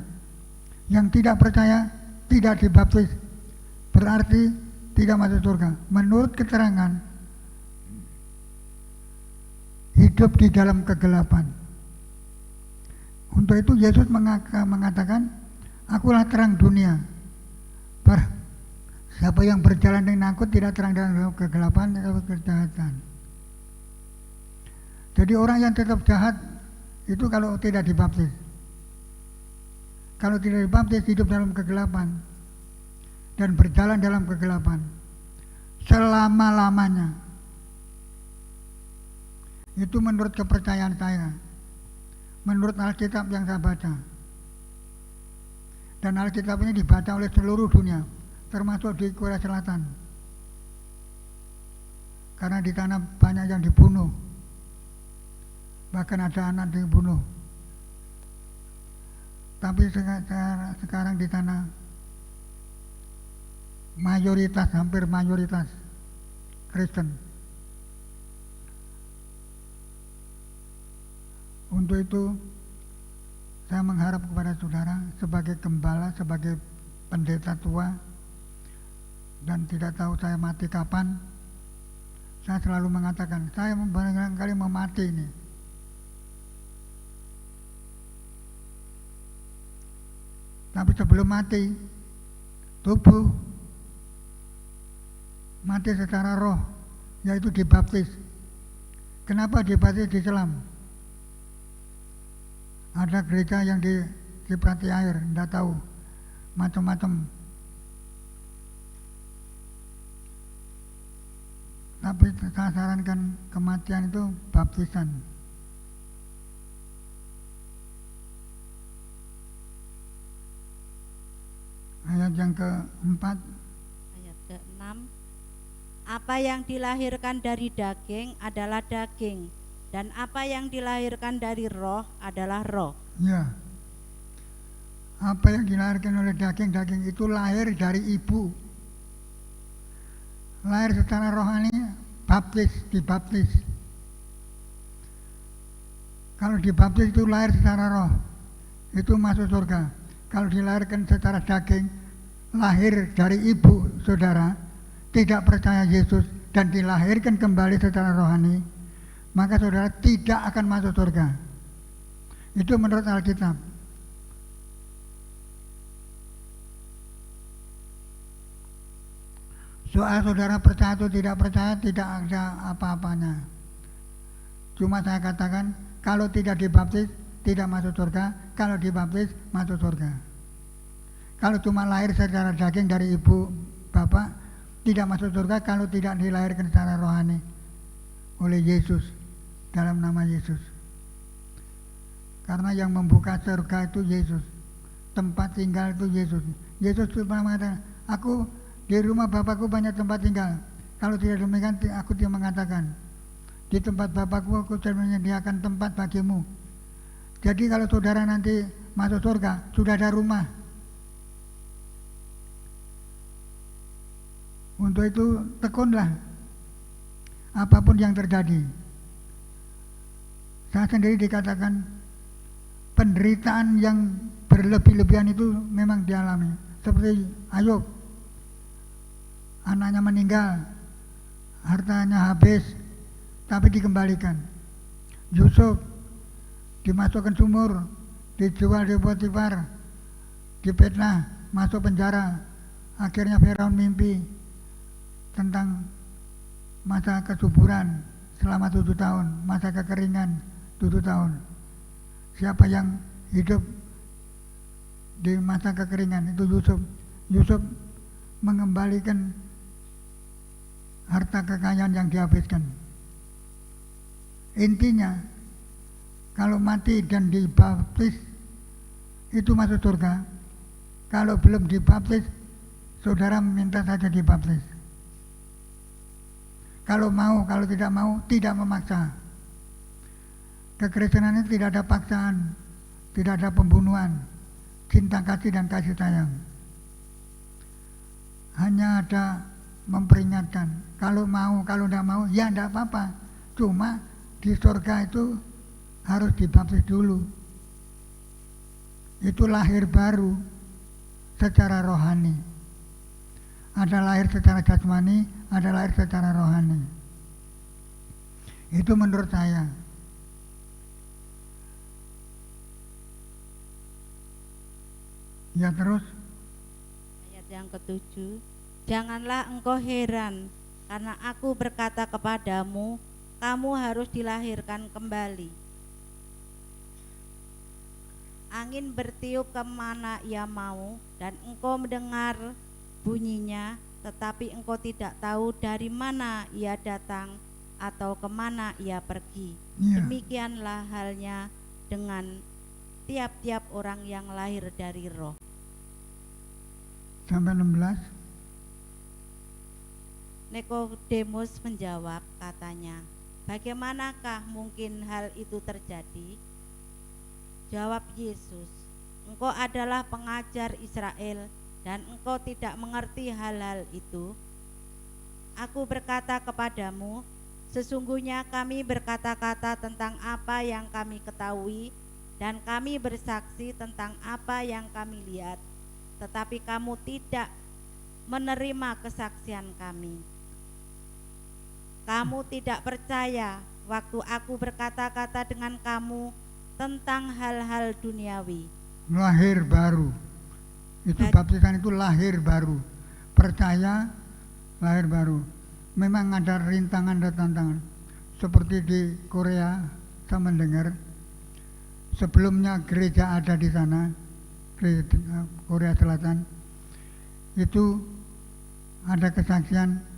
Yang tidak percaya tidak dibaptis, berarti tidak masuk surga. Menurut keterangan, hidup di dalam kegelapan. Untuk itu Yesus mengatakan, akulah terang dunia. Siapa yang berjalan dengan aku tidak terang dalam kegelapan, tetapi kejahatan. Jadi orang yang tetap jahat itu kalau tidak dibaptis. Kalau tidak dibaptis, hidup dalam kegelapan dan berjalan dalam kegelapan selama-lamanya. Itu menurut kepercayaan saya, menurut Alkitab yang saya baca. Dan Alkitab ini dibaca oleh seluruh dunia, termasuk di Korea Selatan. Karena di sana banyak yang dibunuh, bahkan ada anak dibunuh. Tapi sekarang di sana mayoritas, hampir mayoritas Kristen. Untuk itu saya mengharap kepada saudara sebagai gembala, sebagai pendeta tua, dan tidak tahu saya mati kapan, saya selalu mengatakan, saya barangkali mau mati ini. Tapi sebelum mati, tubuh mati secara roh, yaitu dibaptis. Kenapa dibaptis di Islam? Ada gereja yang disiprati air, tidak tahu, macam-macam. Tapi saya sarankan kematian itu baptisan. Ayat yang keempat. Ayat ke-6. Apa yang dilahirkan dari daging adalah daging, dan apa yang dilahirkan dari roh adalah roh. Ya. Apa yang dilahirkan oleh daging itu lahir dari ibu. Lahir secara rohani, dibaptis. Kalau dibaptis itu lahir secara roh, itu masuk surga. Kalau dilahirkan secara daging, lahir dari ibu saudara, tidak percaya Yesus dan dilahirkan kembali secara rohani, maka saudara tidak akan masuk surga. Itu menurut Alkitab. Soal saudara percaya atau tidak percaya, tidak ada apa-apanya. Cuma saya katakan, kalau tidak dibaptis, tidak masuk surga. Kalau dibaptis, masuk surga. Kalau cuma lahir secara daging dari ibu bapak, tidak masuk surga kalau tidak dilahirkan secara rohani oleh Yesus, dalam nama Yesus. Karena yang membuka surga itu Yesus, tempat tinggal itu Yesus. Yesus itu pernah mengatakan, aku di rumah Bapakku banyak tempat tinggal. Kalau tidak demikian, aku tidak mengatakan, di tempat Bapakku aku sudah menyediakan tempat bagimu. Jadi kalau saudara nanti masuk surga, sudah ada rumah. Untuk itu tekunlah apapun yang terjadi. Saya sendiri dikatakan penderitaan yang berlebih-lebihan itu memang dialami. Seperti Ayub, anaknya meninggal, hartanya habis, tapi dikembalikan. Yusuf dimasukkan sumur, dijual di Potifar, difitnah, masuk penjara. Akhirnya Firaun mimpi tentang masa kesuburan selama 7 tahun, masa kekeringan 7 tahun. Siapa yang hidup di masa kekeringan itu Yusuf. Yusuf mengembalikan harta kekayaan yang dihabiskan. Intinya, kalau mati dan dibaptis itu masuk surga. Kalau belum dibaptis, saudara minta saja dibaptis. Kalau mau, kalau tidak mau, tidak memaksa. Kekristenan itu tidak ada paksaan, tidak ada pembunuhan, cinta kasih dan kasih sayang. Hanya ada memperingatkan. Kalau mau, kalau tidak mau, ya tidak apa-apa. Cuma di surga itu harus dibaptis dulu. Itu lahir baru secara rohani. Ada lahir secara jasmani, ada lahir secara rohani. Itu menurut saya. Ya terus. Ayat yang ke-7. Janganlah engkau heran, karena aku berkata kepadamu, kamu harus dilahirkan kembali. Angin bertiup kemana ia mau, dan engkau mendengar bunyinya, tetapi engkau tidak tahu dari mana ia datang atau kemana ia pergi. Ya. Demikianlah halnya dengan tiap-tiap orang yang lahir dari roh. Sampai 16. Nikodemus menjawab, katanya, bagaimanakah mungkin hal itu terjadi? Jawab Yesus, engkau adalah pengajar Israel dan engkau tidak mengerti hal-hal itu. Aku berkata kepadamu, sesungguhnya kami berkata-kata tentang apa yang kami ketahui dan kami bersaksi tentang apa yang kami lihat, tetapi kamu tidak menerima kesaksian kami. Kamu tidak percaya waktu aku berkata-kata dengan kamu tentang hal-hal duniawi. Lahir baru. Itu baptisan itu lahir baru. Percaya, lahir baru. Memang ada rintangan dan tantangan. Seperti di Korea, saya mendengar sebelumnya gereja ada di sana, Korea Selatan, itu ada kesaksian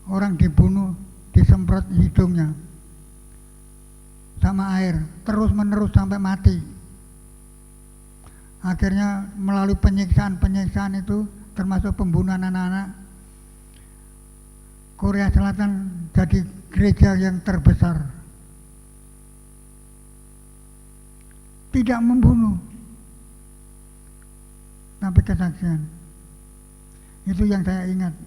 orang dibunuh, disemprot hidungnya sama air, terus menerus sampai mati. Akhirnya melalui penyiksaan itu, termasuk pembunuhan anak-anak, Korea Selatan jadi gereja yang terbesar. Tidak membunuh, tapi kesaksian. Itu yang saya ingat.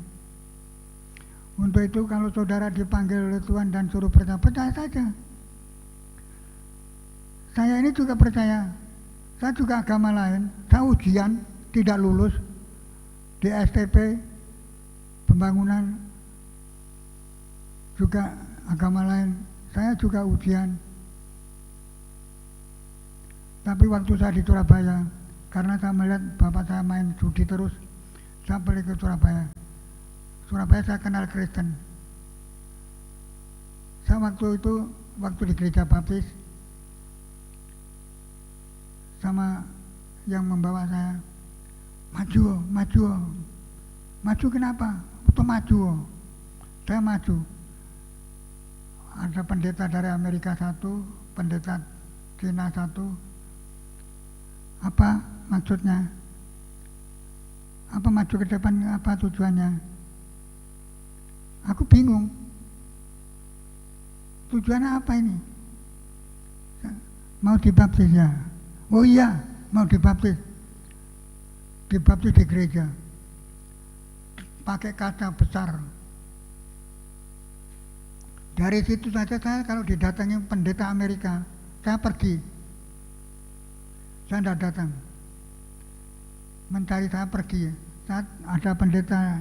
Untuk itu kalau saudara dipanggil oleh Tuhan dan suruh percaya, percaya saja. Saya ini juga percaya. Saya juga agama lain. Saya ujian, tidak lulus di STP, pembangunan, juga agama lain. Saya juga ujian. Tapi waktu saya di Surabaya, karena saya melihat bapak saya main judi terus, saya pergi ke Surabaya. Surabaya saya kenal Kristen. Saya waktu itu, waktu di gereja baptis, sama yang membawa saya, maju kenapa? Itu maju. Saya maju. Ada pendeta dari Amerika satu, pendeta Cina satu. Apa maksudnya? Apa maju ke depan, apa tujuannya? Aku bingung. Tujuannya apa ini? Mau dibaptis ya? Oh iya, mau dibaptis. Dibaptis di gereja. Pakai kaca besar. Dari situ saja saya kalau didatangi pendeta Amerika, saya pergi. Saya tidak datang. Mencari saya pergi. Saat ada pendeta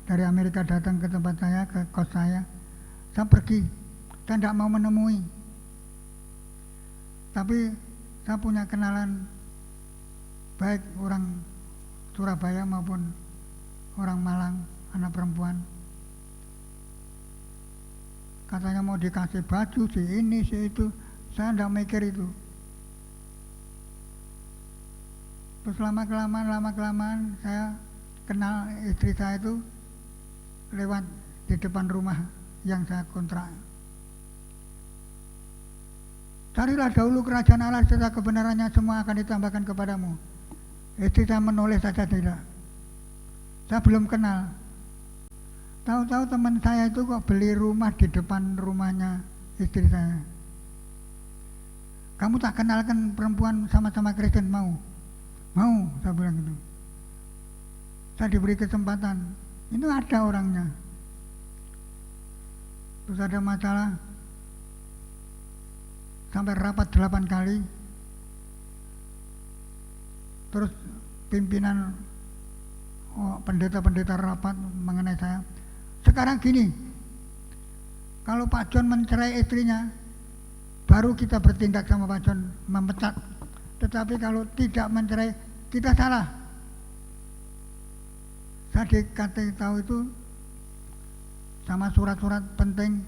dari Amerika datang ke tempat saya, ke kos saya pergi. Saya tidak mau menemui. Tapi saya punya kenalan baik orang Surabaya maupun orang Malang, anak perempuan. Katanya mau dikasih baju, si ini, si itu. Saya tidak mikir itu. Terus lama-kelamaan saya kenal istri saya itu lewat di depan rumah yang saya kontrak. Carilah dahulu kerajaan Allah serta kebenarannya, semua akan ditambahkan kepadamu. Istri saya menoleh saja tidak. Saya belum kenal. Tahu-tahu teman saya itu kok beli rumah di depan rumahnya istri saya. Kamu tak kenalkan perempuan sama-sama Kristen, mau? Mau, saya bilang gitu. Saya diberi kesempatan. Itu ada orangnya. Terus ada masalah. Sampai rapat 8 kali. Terus pimpinan pendeta-pendeta rapat mengenai saya. Sekarang gini, kalau Pak John mencerai istrinya, baru kita bertindak sama Pak John, memecat. Tetapi kalau tidak mencerai, kita salah. Saya dikasih tahu itu sama surat-surat penting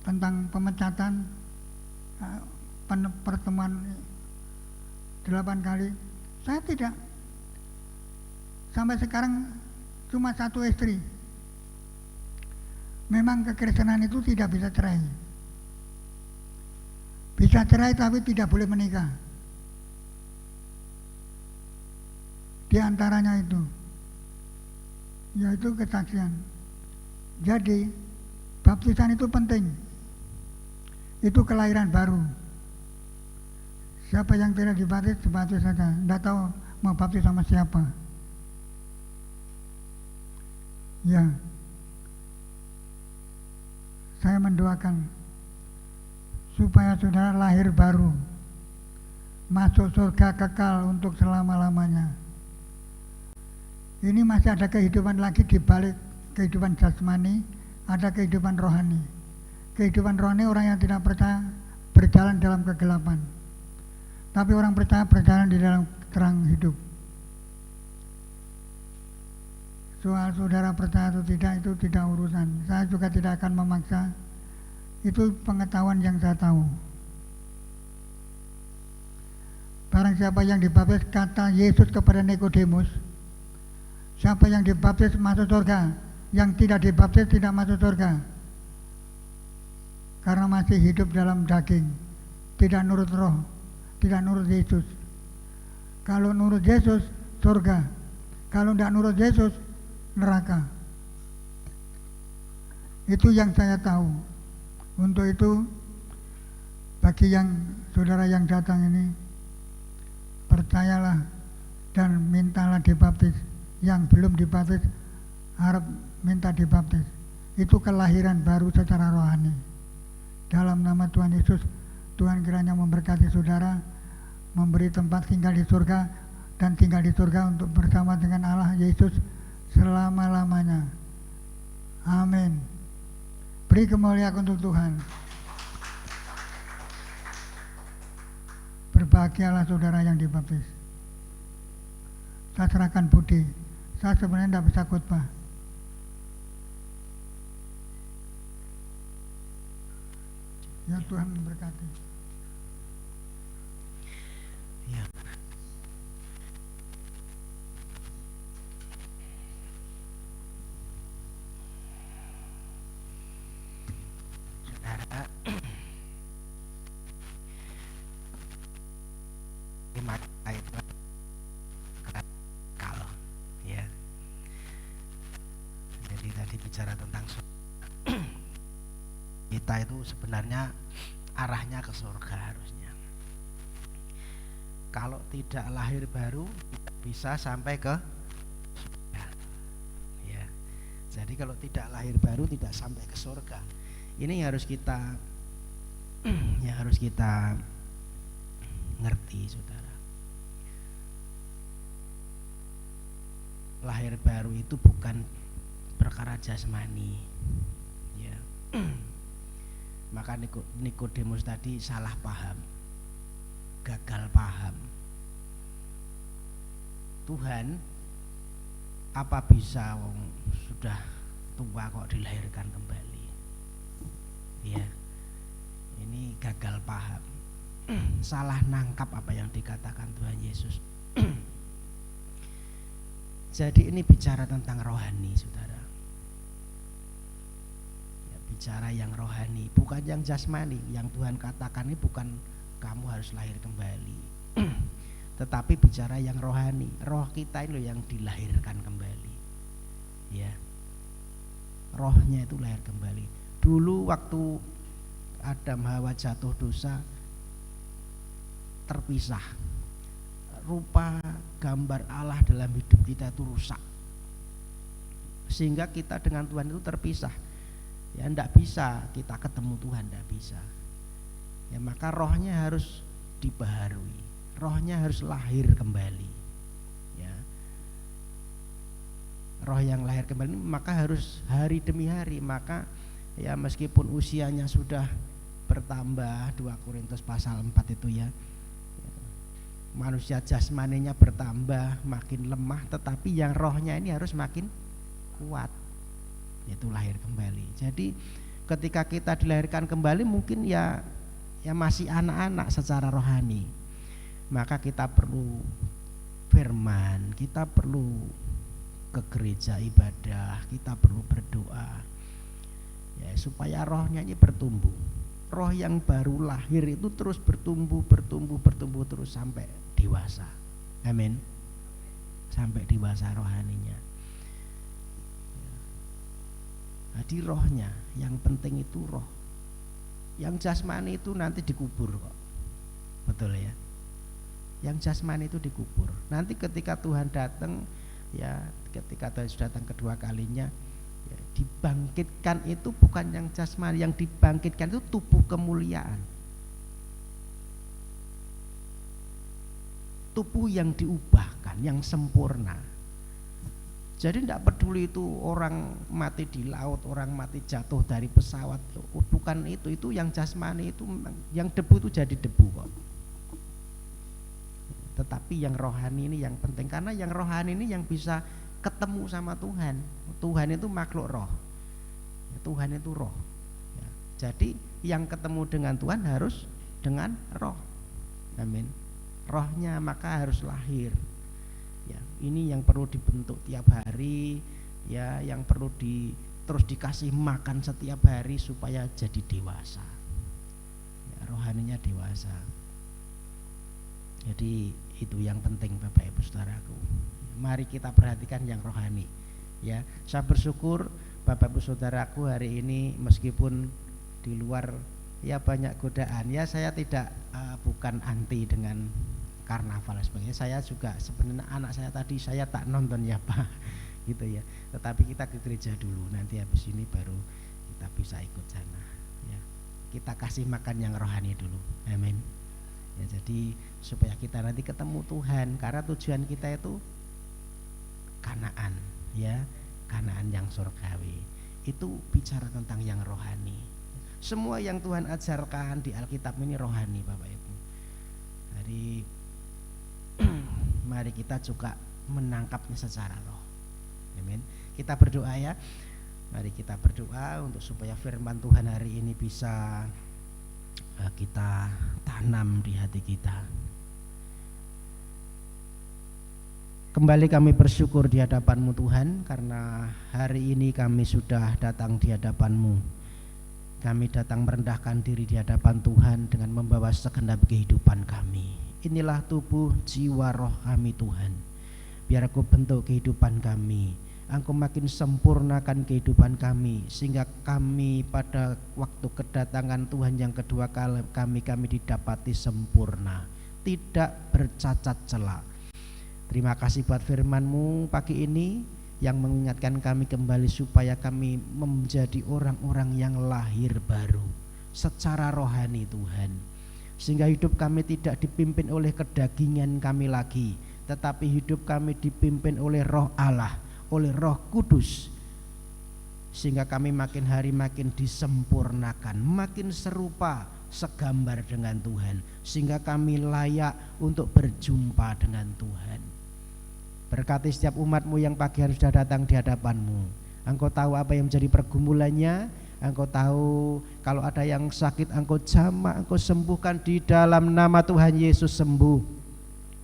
tentang pemecatan, pertemuan 8 kali. Saya tidak. Sampai sekarang cuma 1 istri. Memang kekristenan itu tidak bisa cerai. Bisa cerai tapi tidak boleh menikah. Di antaranya itu, yaitu kesaksian. Jadi baptisan itu penting. Itu kelahiran baru. Siapa yang tidak dibaptis, dibaptis saja. Tidak tahu mau baptis sama siapa. Ya, saya mendoakan supaya saudara lahir baru, masuk surga kekal untuk selama-lamanya. Ini masih ada kehidupan lagi di balik kehidupan jasmani, ada kehidupan rohani. Kehidupan rohani orang yang tidak percaya berjalan dalam kegelapan. Tapi orang percaya berjalan di dalam terang hidup. Soal saudara percaya atau tidak itu tidak urusan. Saya juga tidak akan memaksa. Itu pengetahuan yang saya tahu. Barang siapa yang dibaptis, kata Yesus kepada Nikodemus, siapa yang dibaptis masuk surga, yang tidak dibaptis tidak masuk surga. Karena masih hidup dalam daging, tidak nurut roh, tidak nurut Yesus. Kalau nurut Yesus, surga. Kalau tidak nurut Yesus, neraka. Itu yang saya tahu. Untuk itu, bagi yang saudara yang datang ini, percayalah dan mintalah dibaptis. Yang belum dibaptis, harap minta dibaptis. Itu kelahiran baru secara rohani. Dalam nama Tuhan Yesus, Tuhan kiranya memberkati saudara, memberi tempat tinggal di surga, dan tinggal di surga untuk bersama dengan Allah Yesus selama-lamanya. Amin. Beri kemuliaan untuk Tuhan. Berbahagialah saudara yang dibaptis. Saya serahkan budi. Saya sebenarnya tidak bisa khotbah. Ya Tuhan memberkati. Ya. Saudara, maka itu kalau ya. Jadi tadi bicara tentang kita itu sebenarnya arahnya ke surga harusnya. Kalau tidak lahir baru tidak bisa sampai ke surga. Ya. Jadi kalau tidak lahir baru tidak sampai ke surga. Ini harus kita ngerti, saudara. Lahir baru itu bukan perkara jasmani. Ya. Maka Nikodemus tadi salah paham, gagal paham. Tuhan, apa bisa sudah tua kok dilahirkan kembali? Ya, ini gagal paham, salah nangkap apa yang dikatakan Tuhan Yesus. Jadi ini bicara tentang rohani, saudara. Ya, bicara yang rohani, bukan yang jasmani. Yang Tuhan katakan ini bukan kamu harus lahir kembali, tetapi bicara yang rohani. Roh kita ini loh yang dilahirkan kembali. Ya, rohnya itu lahir kembali. Dulu waktu Adam Hawa jatuh dosa, terpisah. Rupa gambar Allah dalam hidup kita itu rusak, sehingga kita dengan Tuhan itu terpisah. Ya, tidak bisa kita ketemu Tuhan, tidak bisa. Ya, maka rohnya harus dibaharui, rohnya harus lahir kembali. Ya, roh yang lahir kembali maka harus hari demi hari. Maka ya meskipun usianya sudah bertambah, 2 Korintus pasal 4 itu ya, manusia jasmaninya bertambah, makin lemah, tetapi yang rohnya ini harus makin kuat, yaitu lahir kembali. Jadi ketika kita dilahirkan kembali mungkin ya masih anak-anak secara rohani, maka kita perlu firman, kita perlu ke gereja ibadah, kita perlu berdoa ya, supaya rohnya ini bertumbuh. Roh yang baru lahir itu terus bertumbuh terus sampai dewasa. Amin. Sampai dewasa rohaninya. Nah, Jadi rohnya, yang penting itu roh. Yang jasmani itu nanti dikubur kok. Betul ya? Yang jasmani itu dikubur. Nanti ketika Tuhan datang, ya ketika Tuhan sudah datang kedua kalinya, ya, dibangkitkan itu bukan yang jasmani, yang dibangkitkan itu tubuh kemuliaan. Tubuh yang diubahkan, yang sempurna. Jadi tidak peduli itu orang mati di laut, orang mati jatuh dari pesawat, bukan itu yang jasmani itu, yang debu itu jadi debu kok. Tetapi yang rohani ini yang penting, karena yang rohani ini yang bisa ketemu sama Tuhan. Tuhan itu makhluk roh, Tuhan itu roh. Ya, jadi yang ketemu dengan Tuhan harus dengan roh. Amin. Rohnya maka harus lahir. Ya, ini yang perlu dibentuk tiap hari, ya, yang perlu terus dikasih makan setiap hari supaya jadi dewasa. Ya, rohaninya dewasa. Jadi itu yang penting Bapak Ibu Saudaraku. Mari kita perhatikan yang rohani. Ya, saya bersyukur Bapak Ibu Saudaraku hari ini meskipun di luar ya banyak godaan. Ya saya tidak bukan anti dengan karnaval sebagainya. Saya juga sebenarnya anak saya tadi saya tak nonton ya Pak, gitu ya. Tetapi kita ke gereja dulu, nanti habis ini baru kita bisa ikut sana. Ya, kita kasih makan yang rohani dulu, amin. Ya, jadi supaya kita nanti ketemu Tuhan, karena tujuan kita itu Kanaan, ya, Kanaan yang surgawi. Itu bicara tentang yang rohani. Semua yang Tuhan ajarkan di Alkitab ini rohani, Bapak Ibu. Jadi mari kita juga menangkapnya secara roh. Amin. Kita berdoa ya. Mari kita berdoa untuk supaya firman Tuhan hari ini bisa kita tanam di hati kita. Kembali kami bersyukur di hadapan-Mu Tuhan, karena hari ini kami sudah datang di hadapan-Mu. Kami datang merendahkan diri di hadapan Tuhan dengan membawa segenap kehidupan kami. Inilah tubuh, jiwa, roh kami Tuhan. Biar Engkau bentuk kehidupan kami, Engkau makin sempurnakan kehidupan kami, sehingga kami pada waktu kedatangan Tuhan yang kedua kali kami didapati sempurna, tidak bercacat celah. Terima kasih buat firman-Mu pagi ini yang mengingatkan kami kembali supaya kami menjadi orang-orang yang lahir baru secara rohani Tuhan. Sehingga hidup kami tidak dipimpin oleh kedagingan kami lagi, tetapi hidup kami dipimpin oleh Roh Allah, oleh Roh Kudus. Sehingga kami makin hari makin disempurnakan, makin serupa segambar dengan Tuhan, sehingga kami layak untuk berjumpa dengan Tuhan. Berkati setiap umat-Mu yang pagi hari sudah datang di hadapan-Mu. Engkau tahu apa yang menjadi pergumulannya. Engkau tahu kalau ada yang sakit, Engkau jamah, Engkau sembuhkan di dalam nama Tuhan Yesus. Sembuh.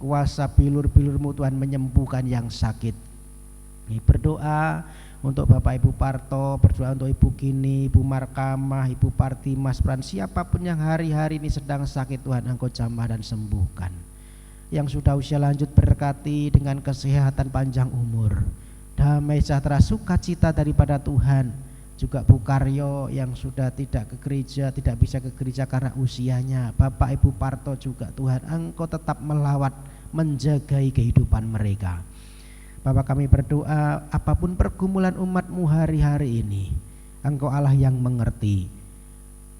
Kuasa bilur-bilur-Mu Tuhan menyembuhkan yang sakit. Ini berdoa untuk Bapak Ibu Parto, berdoa untuk Ibu Kini, Ibu Markamah, Ibu Parti, Mas Pran, siapapun yang hari-hari ini sedang sakit Tuhan Engkau jamah dan sembuhkan. Yang sudah usia lanjut berkati dengan kesehatan panjang umur, damai sejahtera sukacita daripada Tuhan. Juga Bu Karyo yang sudah tidak ke gereja, tidak bisa ke gereja karena usianya. Bapak Ibu Parto juga Tuhan Engkau tetap melawat, menjagai kehidupan mereka. Bapak kami berdoa apapun pergumulan umat-Mu hari-hari ini, Engkau Allah yang mengerti,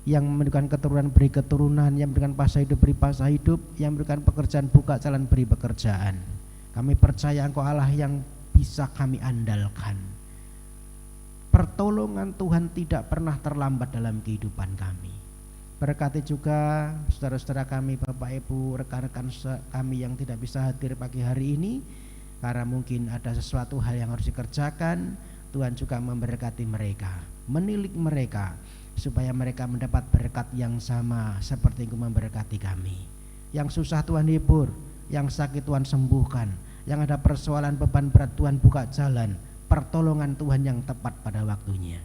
yang memberikan keturunan beri keturunan, yang memberikan pasah hidup beri pasah hidup, yang memberikan pekerjaan buka jalan beri pekerjaan. Kami percaya Engkau Allah yang bisa kami andalkan. Pertolongan Tuhan tidak pernah terlambat dalam kehidupan kami. Berkati juga saudara-saudara kami, Bapak Ibu, rekan-rekan kami yang tidak bisa hadir pagi hari ini karena mungkin ada sesuatu hal yang harus dikerjakan. Tuhan juga memberkati mereka, menilik mereka supaya mereka mendapat berkat yang sama seperti Engkau memberkati kami. Yang susah Tuhan hibur, yang sakit Tuhan sembuhkan, yang ada persoalan beban berat Tuhan buka jalan, pertolongan Tuhan yang tepat pada waktunya.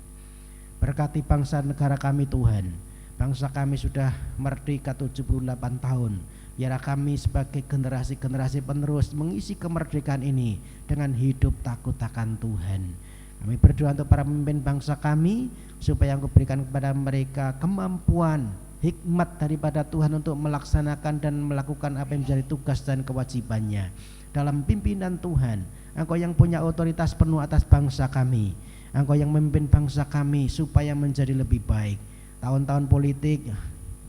Berkati bangsa negara kami Tuhan. Bangsa kami sudah merdeka 78 tahun. Biarlah kami sebagai generasi-generasi penerus mengisi kemerdekaan ini dengan hidup takut akan Tuhan. Kami berdoa untuk para pemimpin bangsa kami, supaya Engkau berikan kepada mereka kemampuan, hikmat daripada Tuhan untuk melaksanakan dan melakukan apa yang menjadi tugas dan kewajibannya dalam pimpinan Tuhan. Engkau yang punya otoritas penuh atas bangsa kami, Engkau yang memimpin bangsa kami supaya menjadi lebih baik. Tahun-tahun politik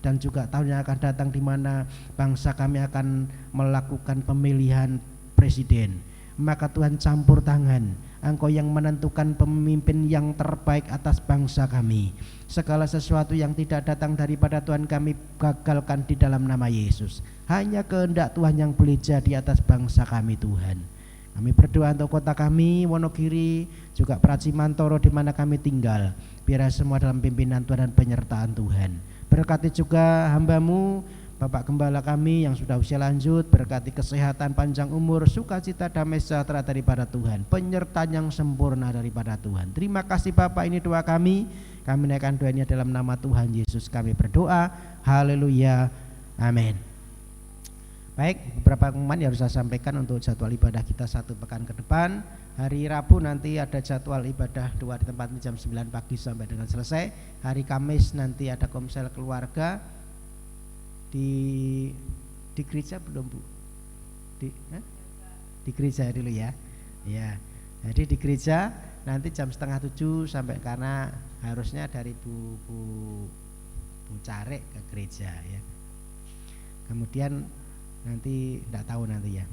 dan juga tahun yang akan datang di mana bangsa kami akan melakukan pemilihan presiden, maka Tuhan campur tangan, Engkau yang menentukan pemimpin yang terbaik atas bangsa kami. Segala sesuatu yang tidak datang daripada Tuhan kami gagalkan di dalam nama Yesus. Hanya kehendak Tuhan yang boleh jadi atas bangsa kami Tuhan. Kami berdoa untuk kota kami Wonogiri, juga Pracimantoro di mana kami tinggal. Biar semua dalam pimpinan Tuhan dan penyertaan Tuhan. Berkati juga hamba-Mu Bapak Gembala kami yang sudah usia lanjut, berkati kesehatan, panjang umur, sukacita, damai sejahtera daripada Tuhan, penyertaan yang sempurna daripada Tuhan. Terima kasih Bapak, ini doa kami naikkan doa ini dalam nama Tuhan Yesus kami berdoa, haleluya, amin. Baik, beberapa pengumuman yang harus saya sampaikan untuk jadwal ibadah kita 1 pekan ke depan. Hari Rabu nanti ada jadwal ibadah doa di tempat ini jam 9 pagi sampai dengan selesai. Hari Kamis nanti ada komsel keluarga di gereja belum Bu? Di gereja dulu ya. Ya. Jadi di gereja nanti jam 6:30 sampai, karena harusnya dari Bu Carek ke gereja ya. Kemudian nanti enggak tahu nanti ya.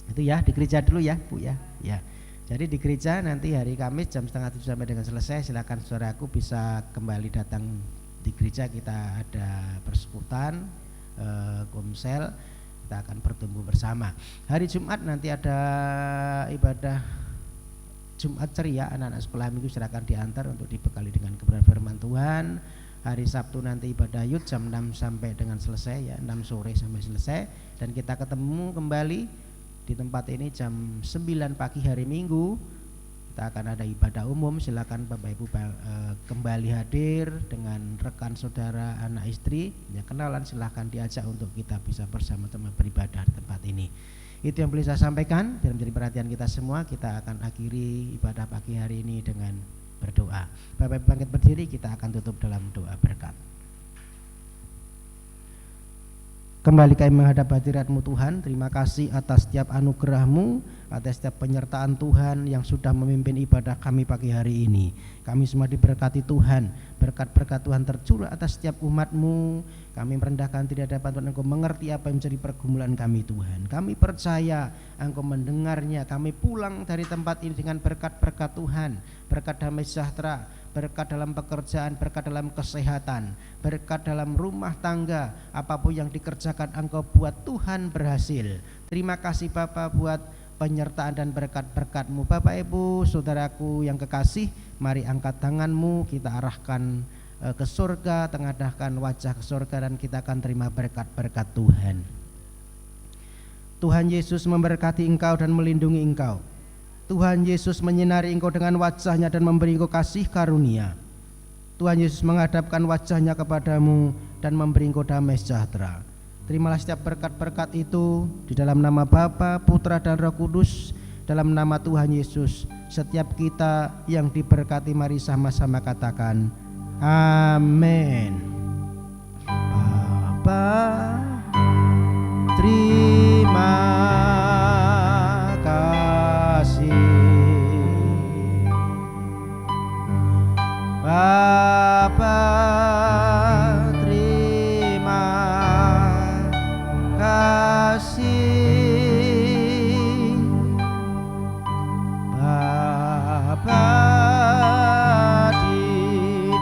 Itu ya di gereja dulu ya Bu ya. Ya. Jadi di gereja nanti hari Kamis jam 6:30 sampai dengan selesai. Silakan saudaraku bisa kembali datang di gereja. Kita ada persekutuan, komsel, kita akan bertumbuh bersama. Hari Jumat nanti ada ibadah Jumat ceria, anak-anak sekolah minggu silakan diantar untuk dibekali dengan kebenaran firman Tuhan. Hari Sabtu nanti ibadah Yud jam 6 sampai dengan selesai ya, 6 sore sampai selesai. Dan kita ketemu kembali di tempat ini jam 9 pagi hari Minggu. Kita akan ada ibadah umum, silakan Bapak Ibu kembali hadir dengan rekan saudara, anak istri, ya kenalan, silakan diajak untuk kita bisa bersama-sama beribadah di tempat ini. Itu yang boleh saya sampaikan dan menjadi perhatian kita semua. Kita akan akhiri ibadah pagi hari ini dengan berdoa. Bapak Ibu bangkit berdiri, kita akan tutup dalam doa berkat. Kembali kami menghadap hadirat-Mu Tuhan, terima kasih atas setiap anugerah-Mu, atas setiap penyertaan Tuhan yang sudah memimpin ibadah kami pagi hari ini. Kami semua diberkati Tuhan, berkat-berkat Tuhan tercurah atas setiap umat-Mu. Kami merendahkan diri hadapan Tuhan, Engkau mengerti apa yang menjadi pergumulan kami Tuhan. Kami percaya Engkau mendengarnya. Kami pulang dari tempat ini dengan berkat-berkat Tuhan, berkat damai sejahtera, berkat dalam pekerjaan, berkat dalam kesehatan, berkat dalam rumah tangga. Apapun yang dikerjakan Engkau buat Tuhan berhasil. Terima kasih Bapak buat penyertaan dan berkat-berkat-Mu. Bapak Ibu saudaraku yang kekasih, mari angkat tangan-Mu, kita arahkan ke surga, tengadahkan wajah ke surga, dan kita akan terima berkat-berkat Tuhan. Tuhan Yesus memberkati engkau dan melindungi engkau. Tuhan Yesus menyinari engkau dengan wajah-Nya dan memberi engkau kasih karunia. Tuhan Yesus menghadapkan wajah-Nya kepadamu dan memberi engkau damai sejahtera. Terimalah setiap berkat-berkat itu di dalam nama Bapa, Putra dan Roh Kudus, dalam nama Tuhan Yesus. Setiap kita yang diberkati, mari sama-sama katakan amin. Bapa, terima kasih. Bapa, terima kasih. Bapa di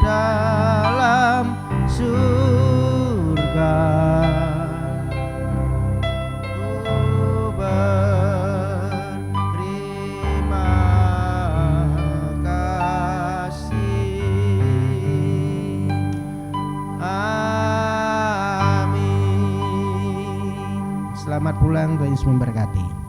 dalam surga, ku berterima kasih. Amin. Selamat pulang, Tuhan Yesus memberkati.